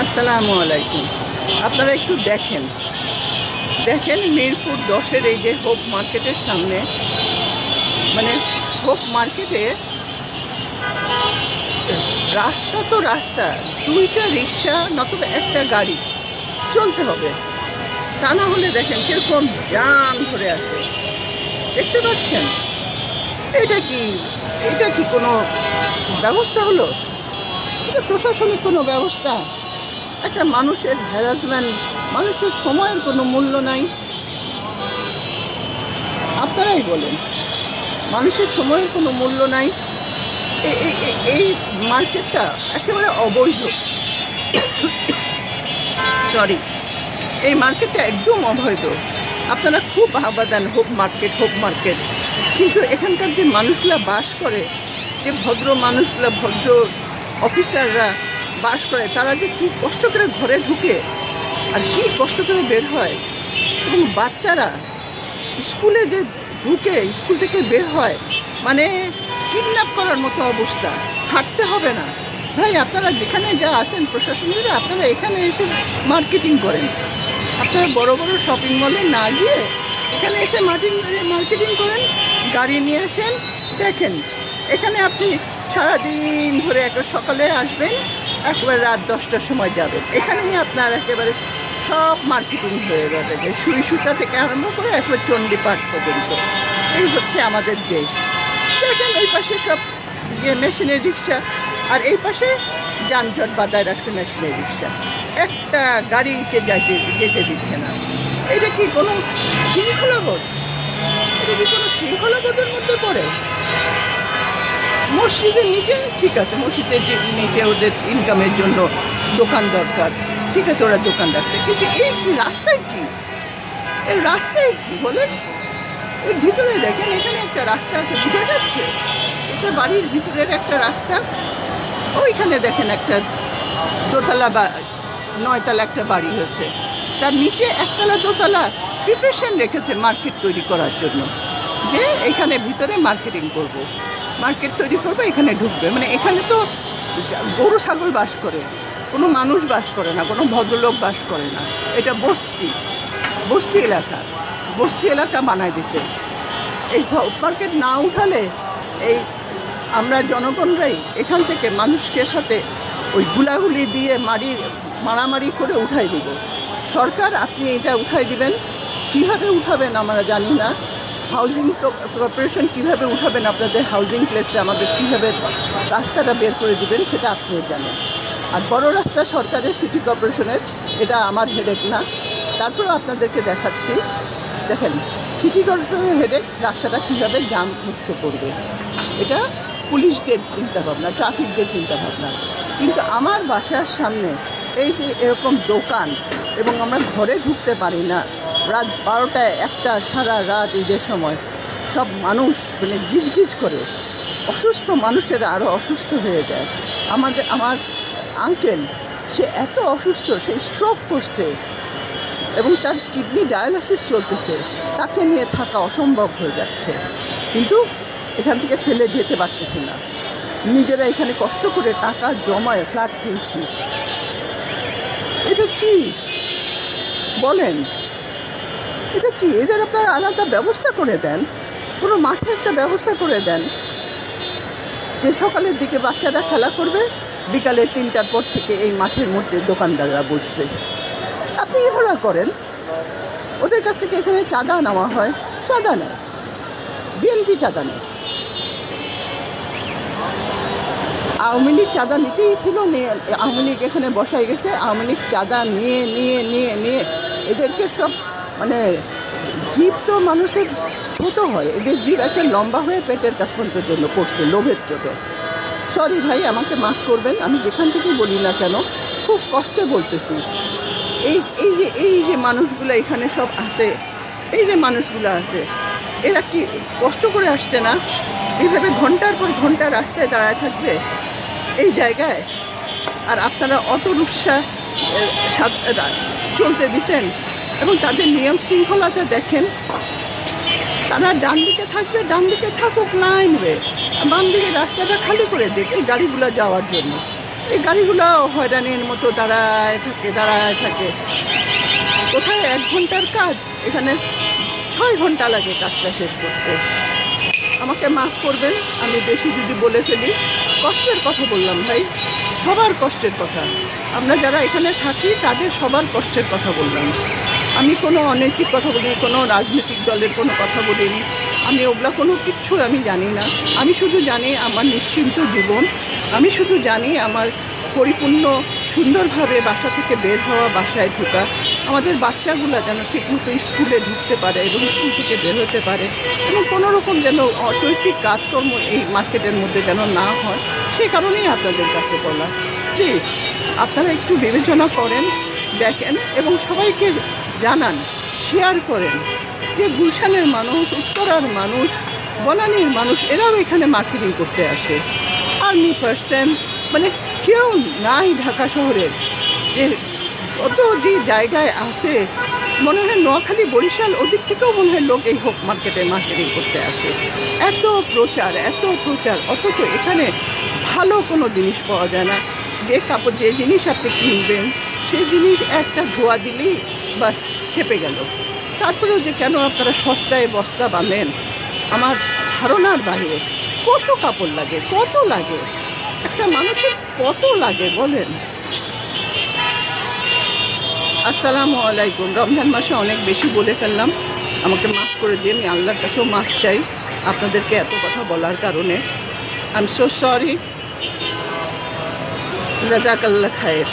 আসসালামু আলাইকুম। আপনারা একটু দেখেন দেখেন মিরপুর 10-এর এই যে হোপ মার্কেটের সামনে, মানে হোপ মার্কেটে রাস্তা তো রাস্তা, দুইটা রিক্সা নতুবা একটা গাড়ি চলতে হবে, তা না হলে দেখেন কিরকম জাম ধরে আছে। দেখতে পাচ্ছেন? এটা কি এটা কি কোনো ব্যবস্থা হলো? এটা প্রশাসনিক কোনো ব্যবস্থা? একটা মানুষের হ্যারাসমেন্ট, মানুষের সময়ের কোনো মূল্য নাই। আপনারাই বলেন, মানুষের সময়ের কোনো মূল্য নাই। এই মার্কেটটা একেবারে অবৈধ। সরি, এই মার্কেটটা একদম অবৈধ। আপনারা খুব বাহবা দেন হোপ মার্কেট হোপ মার্কেট, কিন্তু এখানকার যে মানুষগুলা বাস করে, যে ভদ্র মানুষগুলা, ভদ্র অফিসাররা বাস করে, তারা যে কী কষ্ট করে ঘরে ঢুকে আর কী কষ্ট করে বের হয়, এবং বাচ্চারা স্কুলে যে ঢুকে স্কুল থেকে বের হয়, মানে কিডন্যাপ করার মতো অবস্থা। হাঁটতে হবে না ভাই, আপনারা যেখানে যা আছেন প্রশাসনিকরা, আপনারা এখানে এসে মার্কেটিং করেন। আপনারা বড় বড় শপিং মলে না গিয়ে এখানে এসে মার্কেটিং করেন, গাড়ি নিয়ে আসেন। দেখেন এখানে আপনি সারাদিন ধরে একটা সকালে আসবেন, একবার রাত 10টার সময় যাবেন, এখানেই আপনার একেবারে সব মার্কেটিং হয়ে যাবে, যে সুই সুতা থেকে আরম্ভ করে একবার চণ্ডীপাঠ পর্যন্ত। এই হচ্ছে আমাদের দেশ। দেখেন ওই পাশে সব মেশিনের রিক্সা, আর এই পাশে যানজট বাধায় রাখছে মেশিনের রিক্সা, একটা গাড়িকে যেতে দিচ্ছে না। এটা কি কোনো শৃঙ্খলাবোধ? এটা কি কোনো শৃঙ্খলাবোধের মধ্যে পড়ে? মসজিদের নিচে ঠিক আছে, মসজিদের নিচে ওদের ইনকামের জন্য দোকান দরকার, ঠিক আছে, ওরা দোকান রাখছে, কিন্তু এই রাস্তায় কি, এই রাস্তায় কি বলেন? এর ভিতরে দেখেন, এখানে একটা রাস্তা আছে, বুঝে যাচ্ছে এটা বাড়ির ভিতরের একটা রাস্তা। ওইখানে দেখেন একটা দোতলা বা 9তলা একটা বাড়ি হচ্ছে, তার নিচে একতলা দোতলা প্রিপারেশন রেখেছে মার্কেট তৈরি করার জন্য, যে এখানে ভিতরে মার্কেট তৈরি করবে, এখানে ঢুকবে। মানে এখানে তো গরু ছাগল বাস করে, কোনো মানুষ বাস করে না, কোনো ভদ্রলোক বাস করে না। এটা বস্তি এলাকা বানায় দিছে। এই মার্কেট না উঠালে এই আমরা জনগণরাই এখান থেকে মানুষকে সাথে ওই গুলাগুলি দিয়ে মারামারি করে উঠাই দিব। সরকার আপনি এটা উঠাই দিবেন, কীভাবে উঠাবেন আমরা জানি না। হাউজিং কর্পোরেশন কীভাবে উঠাবেন আপনাদের হাউজিং প্লেসটা, আমাদের কীভাবে রাস্তাটা বের করে দিবেন সেটা আপনিও জানেন। আর বড় রাস্তা সরকারের, সিটি কর্পোরেশনের, এটা আমার হেডেক না। তারপরেও আপনাদেরকে দেখাচ্ছি। দেখেন সিটি কর্পোরেশনের হেডেক রাস্তাটা কীভাবে জাম মুক্ত করবে, এটা পুলিশদের চিন্তাভাবনা, ট্রাফিকদের চিন্তাভাবনা। কিন্তু আমার বাসার সামনে এই যে এরকম দোকান, এবং আমরা ঘরে ঢুকতে পারি না, রাত 12টায় 1টা, সারা রাত ঈদের সময় সব মানুষ মানে গিজগিজ করে, অসুস্থ মানুষেরা আরও অসুস্থ হয়ে যায়। আমার আঙ্কেল, সে এত অসুস্থ, সে স্ট্রোক করছে এবং তার কিডনি ডায়ালিসিস চলতেছে, তাকে নিয়ে থাকা অসম্ভব হয়ে যাচ্ছে, কিন্তু এখান থেকে ফেলে যেতে পারতেছি না। নিজেরা এখানে কষ্ট করে টাকা জমায় ফ্ল্যাট কিনছি। এটা কি বলেন? এটা কি? এদের আপনারা আলাদা ব্যবস্থা করে দেন, কোনো মাঠে একটা ব্যবস্থা করে দেন, যে সকালের দিকে বাচ্চারা খেলা করবে, বিকালে 3টার পর থেকে এই মাঠের মধ্যে দোকানদাররা বসবে। আপনি এভাবে করেন, ওদের কাছ থেকে এখানে চাঁদা নেওয়া হয়, চাঁদা নেয়, বিএনপি চাঁদা নেয়। আওয়ামী লীগ চাঁদা নিতেই ছিল, আওয়ামী লীগ এখানে বসাই গেছে, আওয়ামী লীগ চাঁদা নিয়ে নিয়ে নিয়ে নিয়ে এদেরকে সব, মানে জীব তো মানুষের ছোট হয়, এদের জীব একটা লম্বা হয়ে পেটের কাছ পর্যন্ত জন্য পড়ছে লোভের চোটে। সরি ভাই, আমাকে মাফ করবেন, আমি যেখান থেকেই বলি না কেন খুব কষ্টে বলতেছি। এই যে মানুষগুলো এখানে সব আছে, এই যে মানুষগুলো আছে, এরা কি কষ্ট করে আসছে না? এইভাবে ঘন্টার পর ঘন্টা রাস্তায় দাঁড়ায় থাকবে এই জায়গায়, আর আপনারা অটো রিক্সা চলতে দিচ্ছেন, এবং তাদের নিয়ম শৃঙ্খলাটা দেখেন। তারা ডান দিকে থাকবে, ডান দিকে থাকুক, লাইন হয়ে, বাম দিকে রাস্তাটা খালি করে দিক এই গাড়িগুলো যাওয়ার জন্য। এই গাড়িগুলো হয়রানির মতো দাঁড়ায় থাকে। কোথায় 1 ঘন্টার কাজ, এখানে 6 ঘন্টা লাগে কাজটা শেষ করতে। আমাকে মাফ করবেন, আমি বেশি যদি বলে ফেলি। কষ্টের কথা বললাম ভাই, সবার কষ্টের কথা। আমরা যারা এখানে থাকি তাদের সবার কষ্টের কথা বললাম। আমি কোনো অনৈতিক কথা বলিনি, কোনো রাজনৈতিক দলের কোনো কথা বলিনি। আমি ওগুলা কোনো কিচ্ছু আমি জানি না। আমি শুধু জানি আমার নিশ্চিন্ত জীবন। আমি শুধু জানি আমার পরিপূর্ণ সুন্দরভাবে বাসা থেকে বের হওয়া, বাসায় ঢোকা, আমাদের বাচ্চাগুলো যেন ঠিকমতো স্কুলে ঢুকতে পারে এবং স্কুল থেকে বের হতে পারে, এবং কোনো রকম যেন অনৈতিক কাজকর্ম এই মার্কেটের মধ্যে যেন না হয়। সেই কারণেই আপনাদের কাছে বলা। প্লিজ আপনারা একটু বিবেচনা করেন, দেখেন এবং সবাইকে জানান, শেয়ার করেন যে গুলশানের মানুষ, উত্তরার মানুষ, বনানীর মানুষ এরাও এখানে মার্কেটিং করতে আসে। আর্মি পার্সন মানে কেউ নাই ঢাকা শহরের, যে যত যে জায়গায় আসে, মনে হয় নোয়াখালী, বরিশাল ওদিক থেকেও মনে হয় লোক এই হোক মার্কেটে মার্কেটিং করতে আসে। এত প্রচার, অথচ এখানে ভালো কোনো জিনিস পাওয়া যায় না। যে জিনিস আপনি কিনবেন সেই জিনিস একটা ধোয়া দিলেই বাস খেপে গেল। তারপরেও যে কেন আপনারা সস্তায় বস্তা বাঁধেন আমার ধারণার বাইরে। কত কাপড় লাগে, কত লাগে, একটা মানুষের কত লাগে বলেন। আসসালামু আলাইকুম। রমজান মাসে অনেক বেশি বলে ফেললাম, আমাকে মাফ করে দিয়ে। আমি আল্লাহর কাছেও মাফ চাই আপনাদেরকে এত কথা বলার কারণে। I am so sorry. জাযাকাল্লাহ খায়ের।